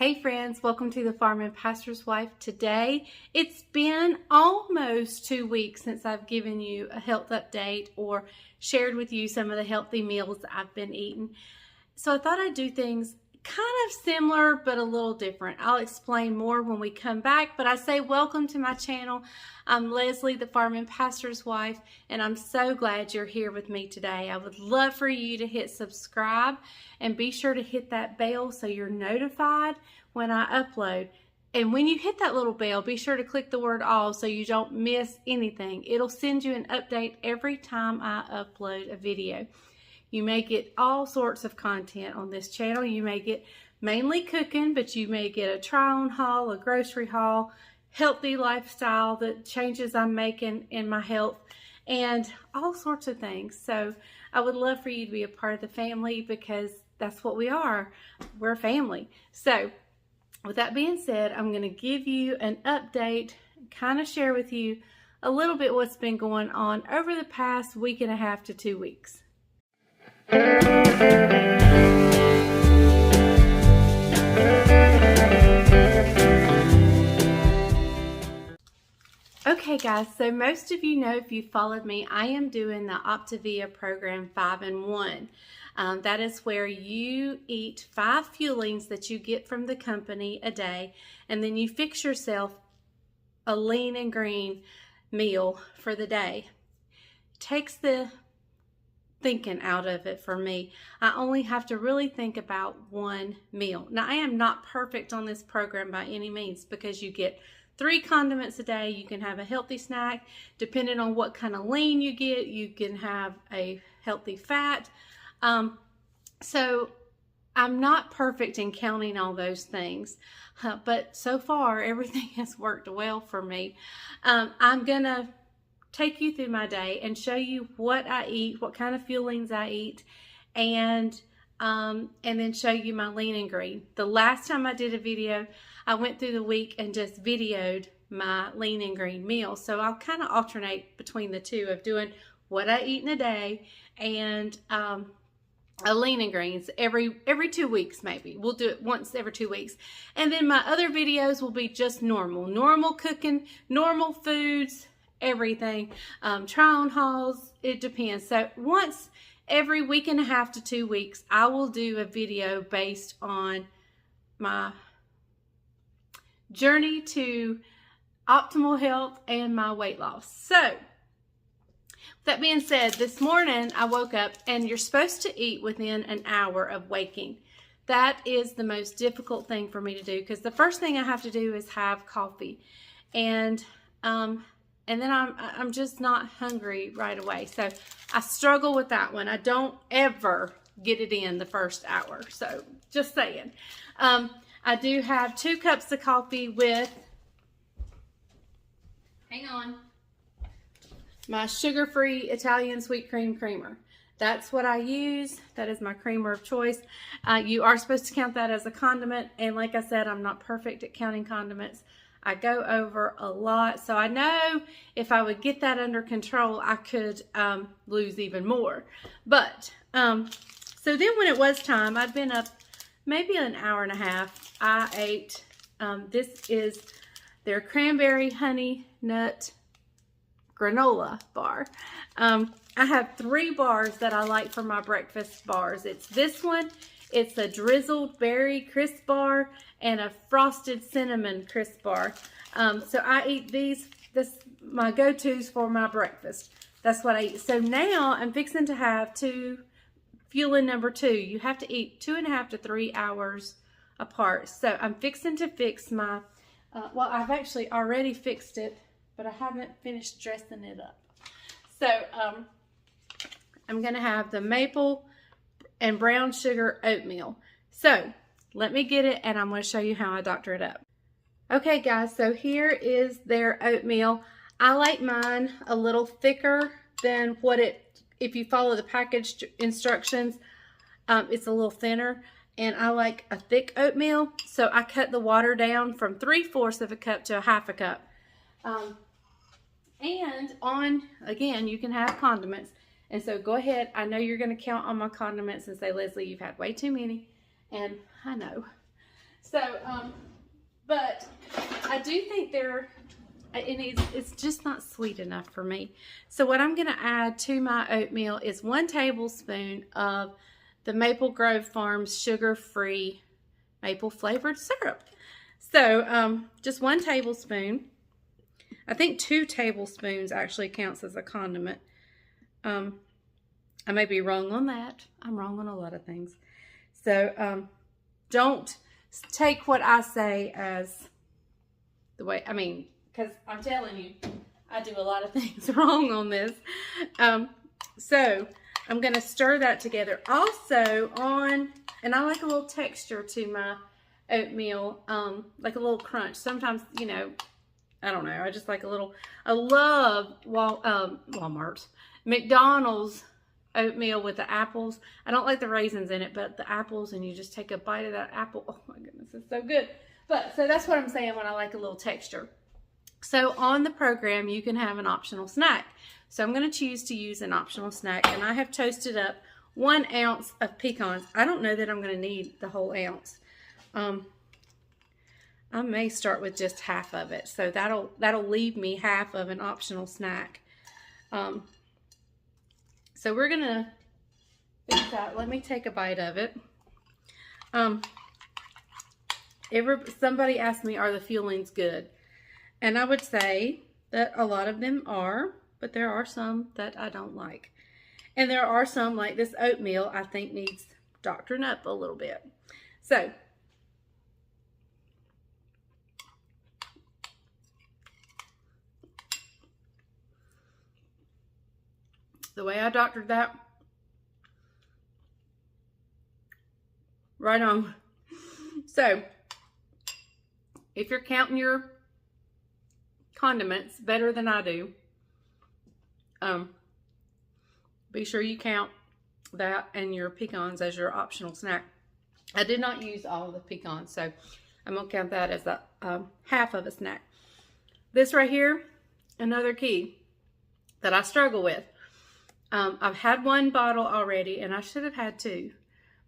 Hey friends, welcome to the Farm and Pastor's Wife. Today, it's been almost 2 weeks since I've given you a health update or shared with you some of the healthy meals I've been eating. So I thought I'd do things kind of similar but a little different. I'll explain more when we come back, but I say welcome to my channel. I'm Leslie, the Farm and Pastor's Wife, and I'm so glad you're here with me today. I would love for you to hit subscribe and be sure to hit that bell so you're notified when I upload. And when you hit that little bell, be sure to click the word all so you don't miss anything. It'll send you an update every time I upload a video. You may get all sorts of content on this channel. You may get mainly cooking, but you may get a try-on haul, a grocery haul, healthy lifestyle, the changes I'm making in my health, and all sorts of things. So I would love for you to be a part of the family because that's what we are. We're a family. So with that being said, I'm going to give you an update, kind of share with you a little bit what's been going on over the past week and a half to 2 weeks. Okay guys, so most of you know, if you followed me, I am doing the Optavia program 5-in-1. That is where you eat 5 fuelings that you get from the company a day, and then you fix yourself a lean and green meal for the day. Takes the thinking out of it for me. I only have to really think about one meal. Now, I am not perfect on this program by any means because you get 3 condiments a day. You can have a healthy snack. Depending on what kind of lean you get, you can have a healthy fat. So I'm not perfect in counting all those things, but so far everything has worked well for me. I'm gonna take you through my day and show you what I eat, what kind of fuelings I eat, and then show you my lean and green. The last time I did a video, I went through the week and just videoed my lean and green meal. So I'll kind of alternate between the two of doing what I eat in a day and a lean and greens every 2 weeks maybe. We'll do it once every 2 weeks. And then my other videos will be just normal cooking, normal foods, everything, try-on hauls, it depends. So once every week and a half to 2 weeks, I will do a video based on my journey to optimal health and my weight loss. So that being said, this morning I woke up and you're supposed to eat within an hour of waking. That is the most difficult thing for me to do because the first thing I have to do is have coffee. And then I'm just not hungry right away. So I struggle with that one. I don't ever get it in the first hour. So just saying. I do have 2 cups of coffee with, hang on, my sugar-free Italian sweet cream creamer. That's what I use. That is my creamer of choice. You are supposed to count that as a condiment. And like I said, I'm not perfect at counting condiments. I go over a lot. So I know if I would get that under control, I could lose even more. But, so then when it was time, I'd been up maybe an hour and a half. I ate, this is their cranberry honey nut granola bar. I have 3 bars that I like for my breakfast bars. It's this one, it's a drizzled berry crisp bar, and a frosted cinnamon crisp bar. So I eat these, my go-tos for my breakfast. That's what I eat. So now I'm fixing to have fueling number 2. You have to eat 2.5 to 3 hours apart. So I'm fixing to fix my, well, I've actually already fixed it, but I haven't finished dressing it up. So I'm gonna have the maple and brown sugar oatmeal. So let me get it and I'm going to show you how I doctor it up. Okay guys, so here is their oatmeal. I like mine a little thicker than if you follow the package instructions, it's a little thinner. And I like a thick oatmeal, so I cut the water down from 3/4 of a cup to a 1/2 cup. And again, you can have condiments. And so go ahead, I know you're going to count on my condiments and say, Leslie, you've had way too many. And I know. So, but I do think it's just not sweet enough for me. So what I'm going to add to my oatmeal is 1 tablespoon of the Maple Grove Farms sugar-free maple flavored syrup. So just 1 tablespoon. I think 2 tablespoons actually counts as a condiment. I may be wrong on that. I'm wrong on a lot of things. So don't take what I say as the way, I mean, because I'm telling you, I do a lot of things wrong on this. So I'm going to stir that together. Also and I like a little texture to my oatmeal, like a little crunch. Sometimes, you know, I don't know. I just like a little, I love Walmart's, McDonald's oatmeal with the apples. I don't like the raisins in it, but the apples, and you just take a bite of that apple. Oh my goodness, it's so good. But so that's what I'm saying when I like a little texture. So on the program, you can have an optional snack. So I'm going to choose to use an optional snack, and I have toasted up 1 ounce of pecans. I don't know that I'm going to need the whole ounce. I may start with just half of it, so that'll leave me half of an optional snack. So we're gonna fix that. Let me take a bite of it. Somebody asked me, are the fuelings good? And I would say that a lot of them are, but there are some that I don't like. And there are some, like this oatmeal, I think needs doctoring up a little bit. So, the way I doctored that, right on. So, if you're counting your condiments better than I do, be sure you count that and your pecans as your optional snack. I did not use all of the pecans, so I'm going to count that as a half of a snack. This right here, another key that I struggle with. I've had 1 bottle already, and I should have had 2,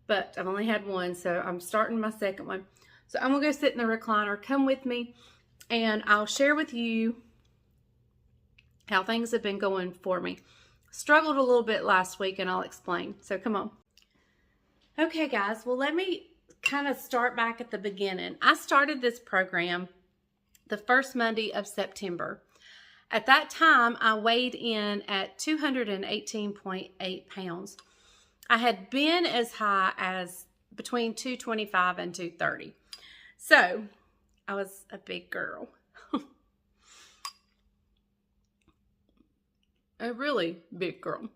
but I've only had 1, so I'm starting my second one. So I'm going to go sit in the recliner. Come with me, and I'll share with you how things have been going for me. Struggled a little bit last week, and I'll explain. So come on. Okay, guys. Well, let me kind of start back at the beginning. I started this program the first Monday of September. At that time, I weighed in at 218.8 pounds. I had been as high as between 225 and 230. So, I was a big girl. A really big girl.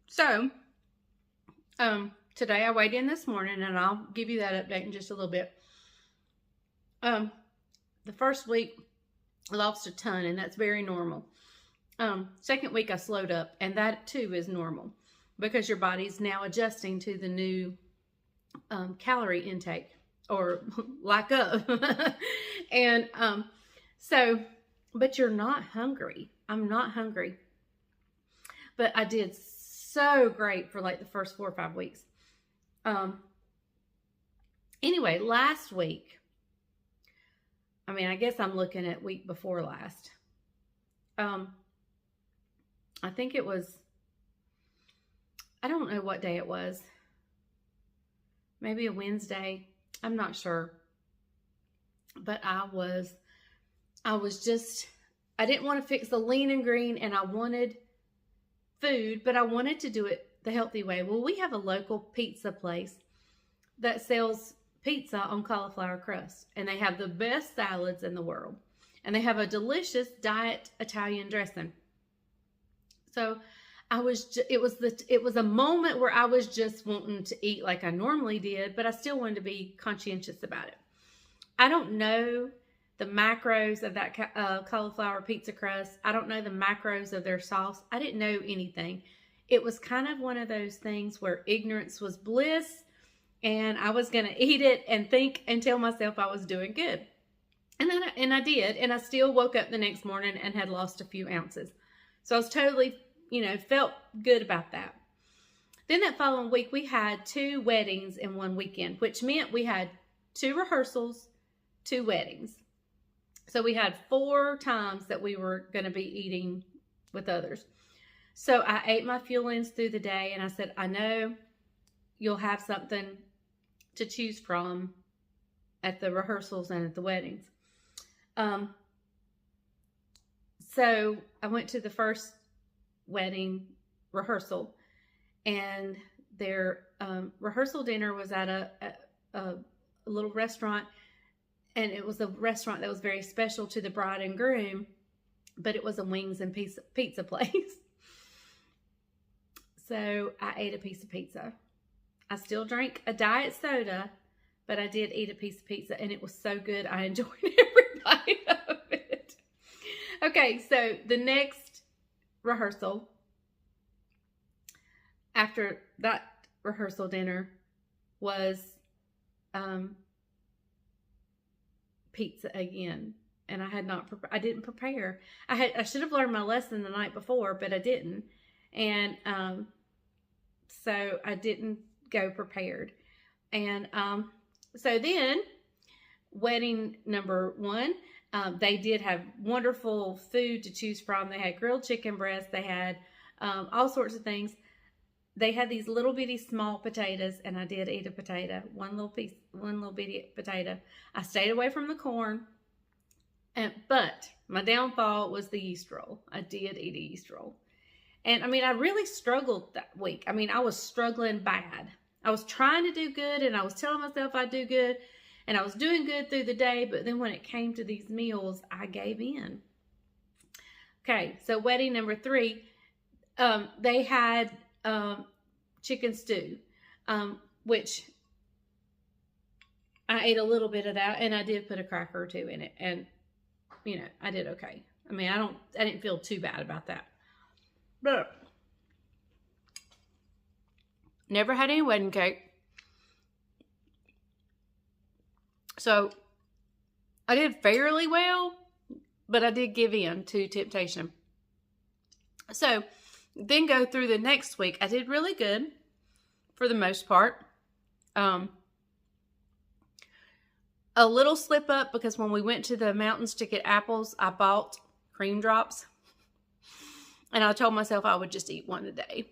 So, today I weighed in this morning, and I'll give you that update in just a little bit. The first week, I lost a ton, and that's very normal. Second week, I slowed up, and that too is normal because your body's now adjusting to the new calorie intake or lack of. And so, but you're not hungry. I'm not hungry. But I did so great for like the first 4 or 5 weeks. Anyway, last week, I mean, I guess I'm looking at week before last. I think it was, I don't know what day it was. Maybe a Wednesday. I'm not sure. But I didn't want to fix the lean and green, and I wanted food, but I wanted to do it the healthy way. Well, we have a local pizza place that sells pizza on cauliflower crust, and they have the best salads in the world, and they have a delicious diet Italian dressing. So it was a moment where I was just wanting to eat like I normally did, but I still wanted to be conscientious about it. I don't know the macros of that cauliflower pizza crust. I don't know the macros of their sauce. I didn't know anything. It was kind of one of those things where ignorance was bliss, and I was going to eat it and think and tell myself I was doing good. And I did, and I still woke up the next morning and had lost a few ounces. So I was totally, felt good about that. Then that following week, we had 2 weddings in one weekend, which meant we had 2 rehearsals, 2 weddings. So we had 4 times that we were going to be eating with others. So I ate my fuelings through the day, and I said, I know you'll have something to choose from at the rehearsals and at the weddings. So I went to the first wedding rehearsal, and their rehearsal dinner was at a little restaurant, and it was a restaurant that was very special to the bride and groom, but it was a wings and pizza place. So I ate a piece of pizza. I still drank a diet soda, but I did eat a piece of pizza, and it was so good. I enjoyed every bite of it. Okay, so the next rehearsal, after that rehearsal dinner, was pizza again. And I didn't prepare. I should have learned my lesson the night before, but I didn't. And so I didn't go prepared. And so then, wedding number 1, they did have wonderful food to choose from. They had grilled chicken breasts. They had all sorts of things. They had these little bitty small potatoes, and I did eat a potato, one little bitty potato. I stayed away from the corn, but my downfall was the yeast roll. I did eat a yeast roll. And I mean, I really struggled that week. I mean, I was struggling bad. I was trying to do good, and I was telling myself I'd do good, and I was doing good through the day, but then when it came to these meals, I gave in. Okay, so wedding number 3, they had chicken stew, which I ate a little bit of that, and I did put a cracker or 2 in it, and you know, I did okay. I mean, I didn't feel too bad about that. But never had any wedding cake. So I did fairly well, but I did give in to temptation. So then go through the next week. I did really good for the most part. A little slip up because when we went to the mountains to get apples, I bought cream drops. And I told myself I would just eat 1 a day.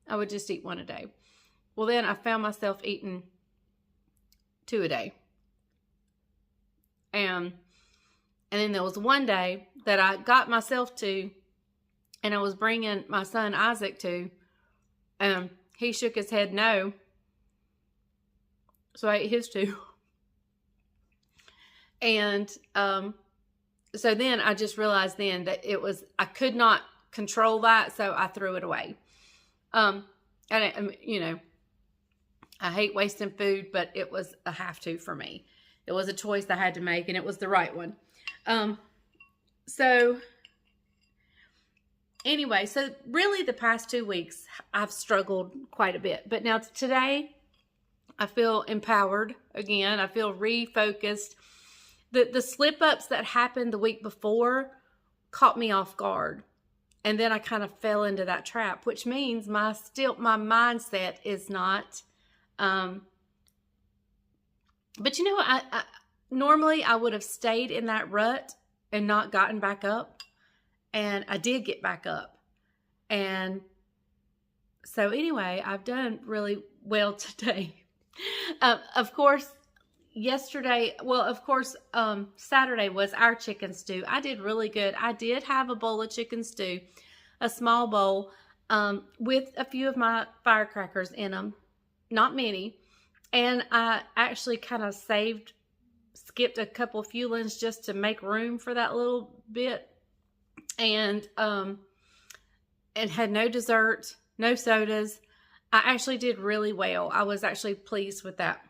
I would just eat 1 a day. Well, then I found myself eating 2 a day. And then there was one day that I got myself to, and I was bringing my son Isaac to, he shook his head no. So I ate his 2. And so then I just realized then that I could not control that, so I threw it away. And you know, I hate wasting food, but it was a have to for me. It was a choice I had to make, and it was the right one. So anyway, so really the past 2 weeks I've struggled quite a bit, but now today I feel empowered again. I feel refocused. The slip ups that happened the week before caught me off guard. And then I kind of fell into that trap, which means my mindset is not, but you know, I normally I would have stayed in that rut and not gotten back up, and I did get back up. And so anyway, I've done really well today. Of course, Saturday was our chicken stew. I did really good. I did have a bowl of chicken stew, a small bowl, with a few of my firecrackers in them, not many. And I actually kind of skipped a couple of fuelings just to make room for that little bit. And had no dessert, no sodas. I actually did really well. I was actually pleased with that.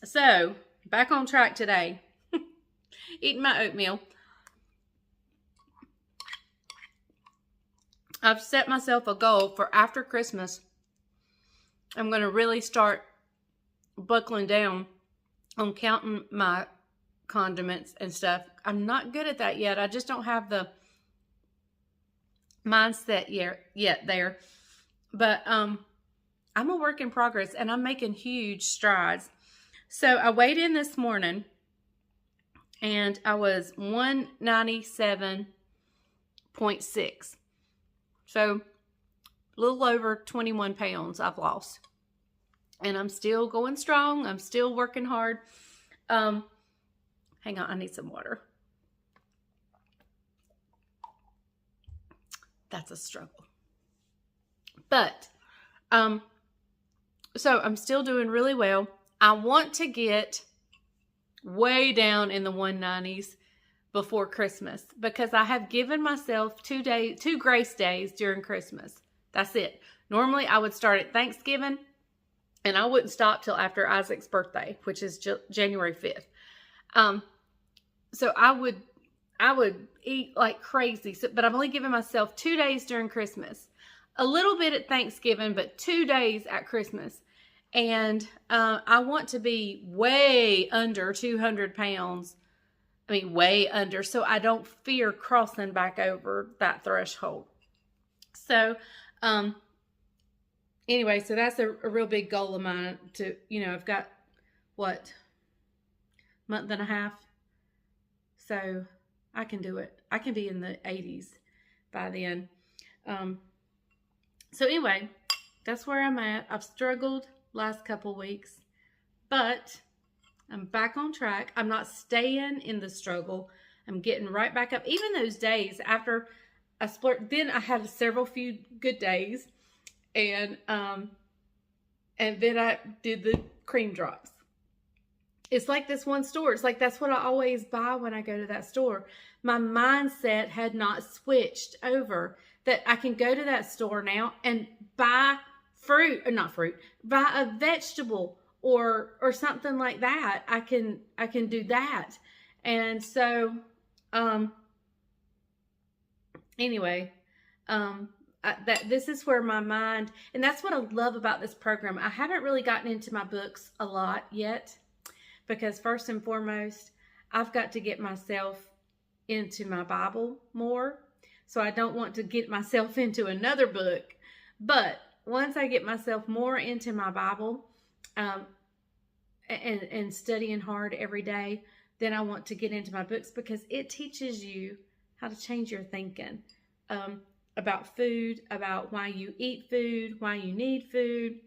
So, back on track today. Eating my oatmeal. I've set myself a goal for after Christmas. I'm going to really start buckling down on counting my condiments and stuff. I'm not good at that yet. I just don't have the mindset yet there. But I'm a work in progress, and I'm making huge strides. So I weighed in this morning, and I was 197.6. So a little over 21 pounds I've lost. And I'm still going strong. I'm still working hard. Hang on, I need some water. That's a struggle. But, so I'm still doing really well. I want to get way down in the 190s before Christmas, because I have given myself 2 grace days during Christmas. That's it. Normally I would start at Thanksgiving, and I wouldn't stop till after Isaac's birthday, which is January 5th. So I would eat like crazy. So, but I'm only giving myself 2 days during Christmas, a little bit at Thanksgiving, but 2 days at Christmas. And I want to be way under 200 pounds. I mean, way under, so I don't fear crossing back over that threshold. So, anyway, so that's a real big goal of mine to, I've got, month and a half. So I can do it. I can be in the 80s by then. So anyway, that's where I'm at. I've struggled last couple weeks, but I'm back on track. I'm not staying in the struggle. I'm getting right back up. Even those days after I splurged, then I had few good days, and then I did the cream drops. It's like this one store. It's like that's what I always buy when I go to that store. My mindset had not switched over that I can go to that store now and buy buy a vegetable or something like that. I can do that. And so, anyway, this is where my mind, and that's what I love about this program. I haven't really gotten into my books a lot yet, because first and foremost, I've got to get myself into my Bible more. So I don't want to get myself into another book. But once I get myself more into my Bible, and studying hard every day, then I want to get into my books, because it teaches you how to change your thinking about food, about why you eat food, why you need food,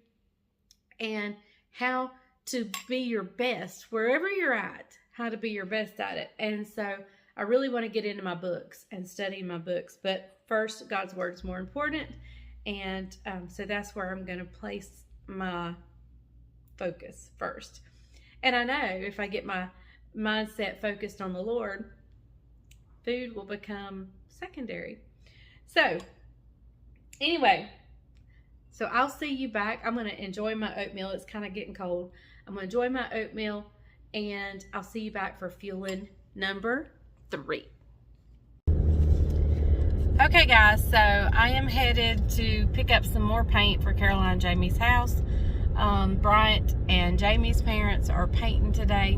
and how to be your best wherever you're at, how to be your best at it. And so I really want to get into my books and study my books. But first, God's word is more important. And so that's where I'm going to place my focus first. And I know if I get my mindset focused on the Lord, food will become secondary. So anyway, so I'll see you back. I'm going to enjoy my oatmeal. It's kind of getting cold. I'm going to enjoy my oatmeal, and I'll see you back for fueling number 3. Okay guys, so I am headed to pick up some more paint for Caroline and Jamie's house. Bryant and Jamie's parents are painting today.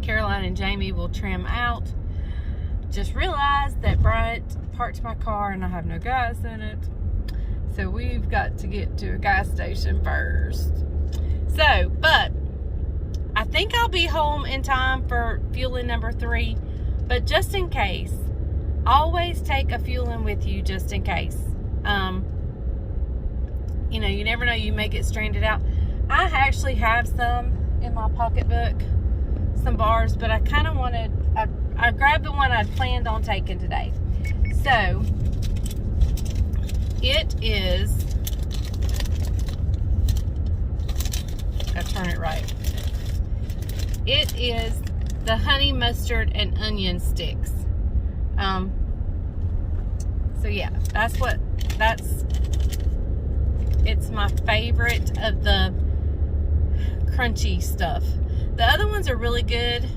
Caroline and Jamie will trim out. Just realized that Bryant parked my car and I have no gas in it. So we've got to get to a gas station first. So, but I think I'll be home in time for fueling number 3. But just in case, always take a fueling with you just in case. You never know, you may get stranded out. I actually have some in my pocketbook, some bars, but I kind of wanted, I grabbed the one I'd planned on taking today. So, it is, gotta turn it right. It is the honey mustard and onion sticks. So yeah, it's my favorite of the crunchy stuff. The other ones are really good,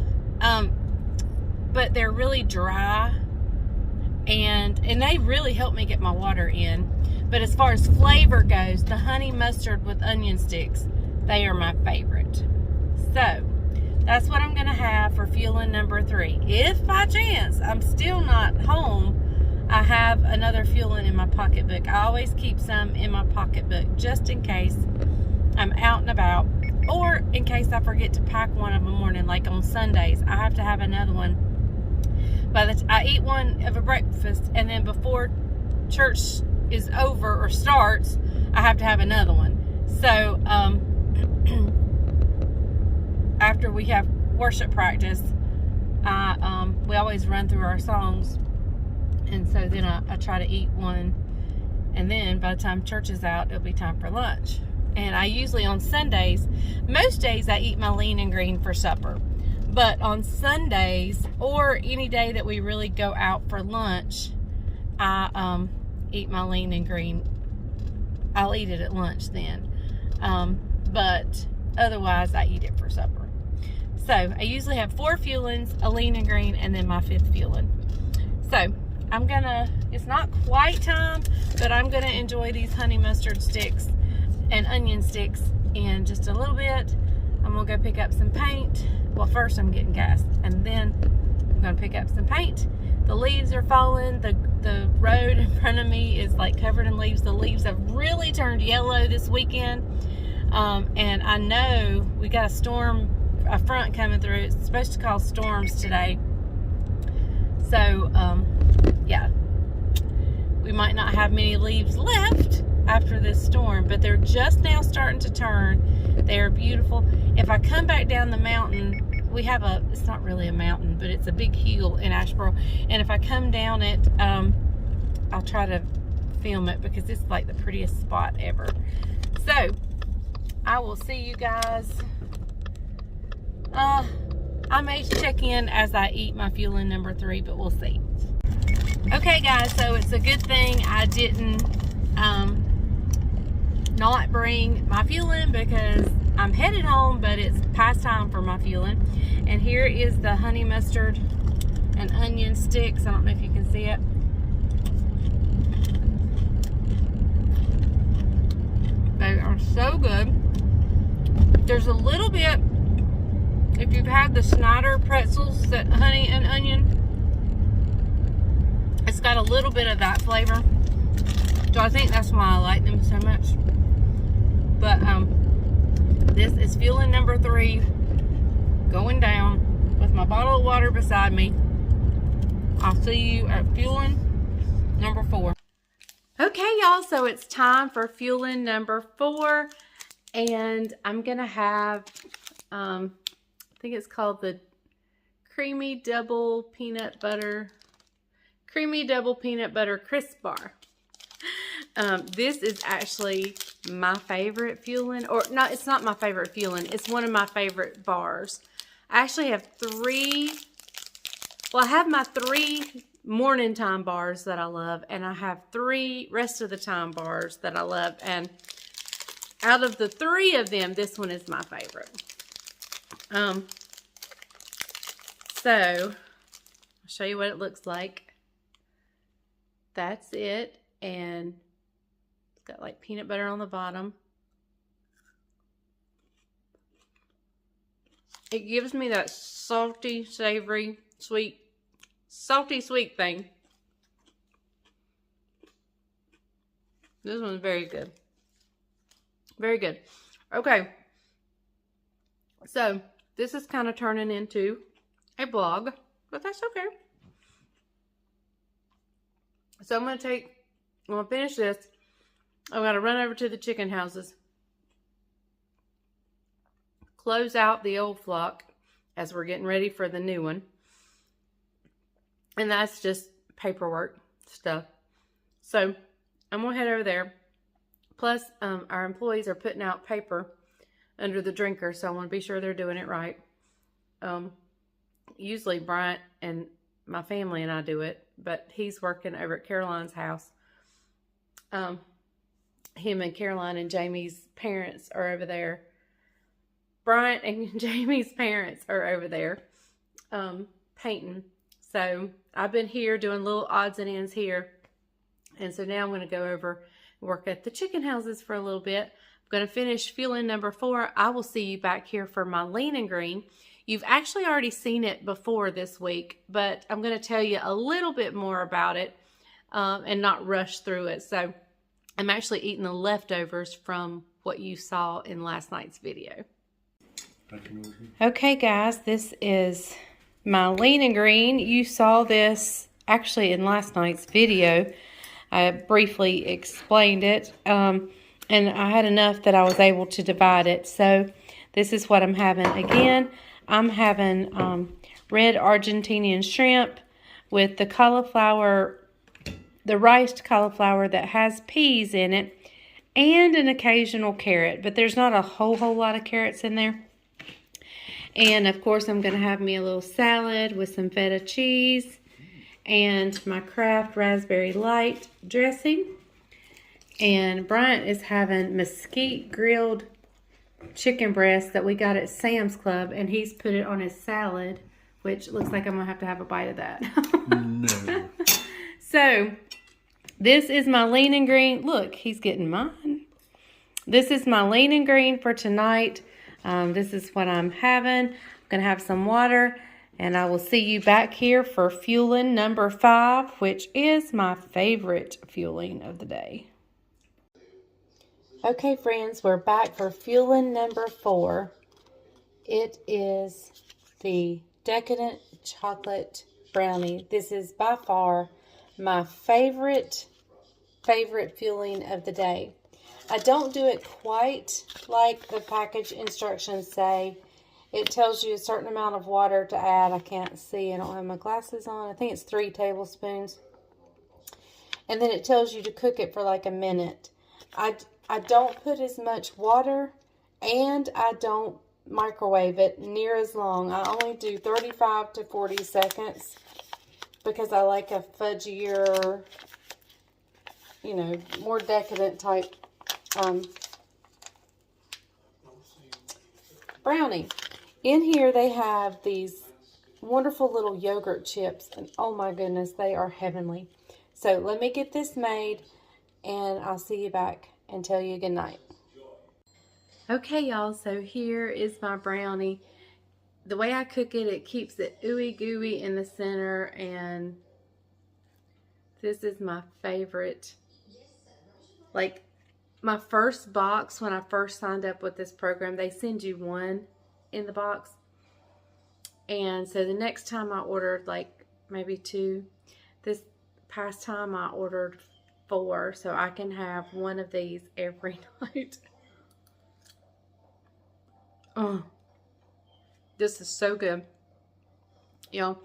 but they're really dry, and they really help me get my water in. But as far as flavor goes, the honey mustard with onion sticks, they are my favorite. So that's what I'm gonna have for fueling number 3. If by chance I'm still not home, I have another fueling in my pocketbook. I always keep some in my pocketbook just in case I'm out and about, or in case I forget to pack one of a morning. Like on Sundays, I have to have another one. I eat one of a breakfast, and then before church is over or starts, I have to have another one. So after we have worship practice, we always run through our songs, and so then I try to eat one, and then by the time church is out, it'll be time for lunch. And I usually on Sundays, most days I eat my lean and green for supper, but on Sundays or any day that we really go out for lunch, I eat my lean and green. I'll eat it at lunch then, but otherwise I eat it for supper. So I usually have 4 fuelings, a lean and green, and then my 5th fueling. So it's not quite time, but I'm gonna enjoy these honey mustard sticks and onion sticks in just a little bit. I'm gonna go pick up some paint. Well, first I'm getting gas, and then I'm gonna pick up some paint. The leaves are falling. The road in front of me is like covered in leaves. The leaves have really turned yellow this weekend. And I know we got a front coming through. It's supposed to cause storms today. So, yeah, we might not have many leaves left after this storm, but they're just now starting to turn. They're beautiful. If I come back down the mountain, we have it's not really a mountain, but it's a big hill in Asheboro. And if I come down it, I'll try to film it because it's like the prettiest spot ever. So, I will see you guys. I may check in as I eat my fueling number 3, but we'll see. Okay guys, so it's a good thing I didn't not bring my fueling because I'm headed home, but it's past time for my fueling. And here is the honey mustard and onion sticks. I don't know if you can see it. They are so good. There's a little bit, if you've had the Snyder pretzels, that honey and onion, it's got a little bit of that flavor. So I think that's why I like them so much. But this is fueling number 3, going down with my bottle of water beside me. I'll see you at fueling number 4. Okay, y'all, so it's time for fueling number 4, and I'm gonna have I think it's called the creamy double peanut butter crisp bar. This is actually my favorite fueling, or not, it's not my favorite fueling, it's one of my favorite bars. I actually have 3, well, I have my 3 morning time bars that I love, and I have 3 rest of the time bars that I love, and out of the 3 of them, this one is my favorite. So I'll show you what it looks like. That's it, and it's got like peanut butter on the bottom. It gives me that salty, savory, sweet, salty sweet thing. This one's very good. Very good. Okay. So this is kind of turning into a vlog, but that's okay. So I'm going to finish this. I'm going to run over to the chicken houses, close out the old flock as we're getting ready for the new one. And that's just paperwork stuff. So I'm going to head over there. Plus, our employees are putting out paper under the drinker, so I want to be sure they're doing it right. Usually Bryant and my family and I do it, but he's working over at Caroline's house. Him and Caroline and Jamie's parents are over there. Bryant and Jamie's parents are over there painting. So I've been here doing little odds and ends here. And so now I'm going to go over and work at the chicken houses for a little bit. I'm going to finish fueling number 4. I will see you back here for my lean and green. You've actually already seen it before this week, but I'm going to tell you a little bit more about it and not rush through it. So I'm actually eating the leftovers from what you saw in last night's video. Okay guys, this is my lean and green. You saw this actually in last night's video. I briefly explained it, and I had enough that I was able to divide it. So this is what I'm having. Again, I'm having red Argentinian shrimp with the cauliflower, the riced cauliflower that has peas in it, and an occasional carrot, but there's not a whole lot of carrots in there. And of course, I'm going to have me a little salad with some feta cheese and my Kraft raspberry light dressing. And Bryant is having mesquite grilled chicken breast that we got at Sam's Club, and he's put it on his salad, which looks like I'm going to have a bite of that. No. So, this is my lean and green. Look, he's getting mine. This is my lean and green for tonight. This is what I'm having. I'm going to have some water, and I will see you back here for fueling number 5, which is my favorite fueling of the day. Okay, friends, we're back for fueling number 4. It is the Decadent Chocolate Brownie. This is by far my favorite fueling of the day. I don't do it quite like the package instructions say. It tells you a certain amount of water to add. I can't see. I don't have my glasses on. I think it's 3 tablespoons. And then it tells you to cook it for like a minute. I don't put as much water, and I don't microwave it near as long. I only do 35 to 40 seconds because I like a fudgier, you know, more decadent type brownie. In here they have these wonderful little yogurt chips, and oh my goodness, they are heavenly. So let me get this made, and I'll see you back and tell you good night. Okay, y'all, so here is my brownie. The way I cook it, it keeps it ooey gooey in the center, and this is my favorite. Like, my first box, when I first signed up with this program, they send you 1 in the box. And so the next time I ordered like maybe 2. This past time I ordered 4, so I can have 1 of these every night. Oh, this is so good. Y'all,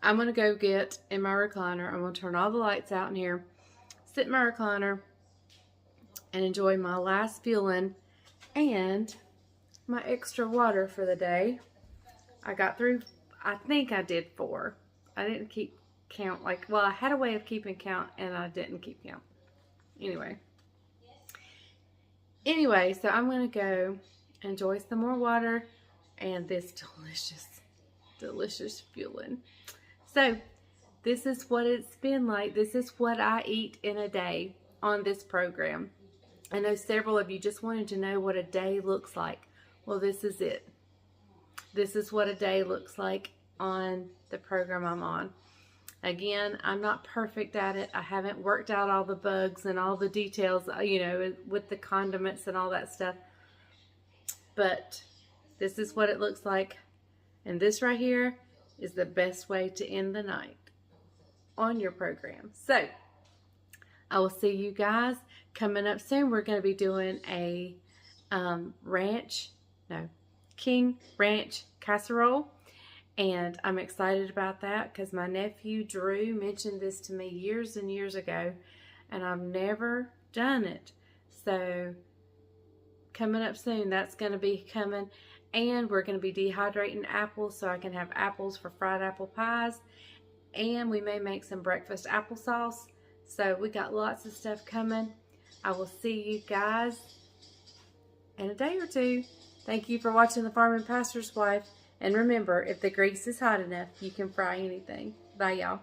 I'm going to go get in my recliner. I'm going to turn all the lights out in here, sit in my recliner, and enjoy my last fueling and my extra water for the day. I got through, I think I did 4. I didn't keep count. Like, well, I had a way of keeping count, and I didn't keep count. Anyway, so I'm going to go enjoy some more water and this delicious fueling. So, this is what it's been like. This is what I eat in a day on this program. I know several of you just wanted to know what a day looks like. Well, this is it. This is what a day looks like on the program I'm on. Again, I'm not perfect at it. I haven't worked out all the bugs and all the details, you know, with the condiments and all that stuff. But this is what it looks like. And this right here is the best way to end the night on your program. So, I will see you guys coming up soon. We're going to be doing a King Ranch casserole. And I'm excited about that because my nephew Drew mentioned this to me years and years ago, and I've never done it. So coming up soon, that's going to be coming. And we're going to be dehydrating apples so I can have apples for fried apple pies. And we may make some breakfast applesauce. So we got lots of stuff coming. I will see you guys in a day or 2. Thank you for watching The Farming Pastor's Wife. And remember, if the grease is hot enough, you can fry anything. Bye, y'all.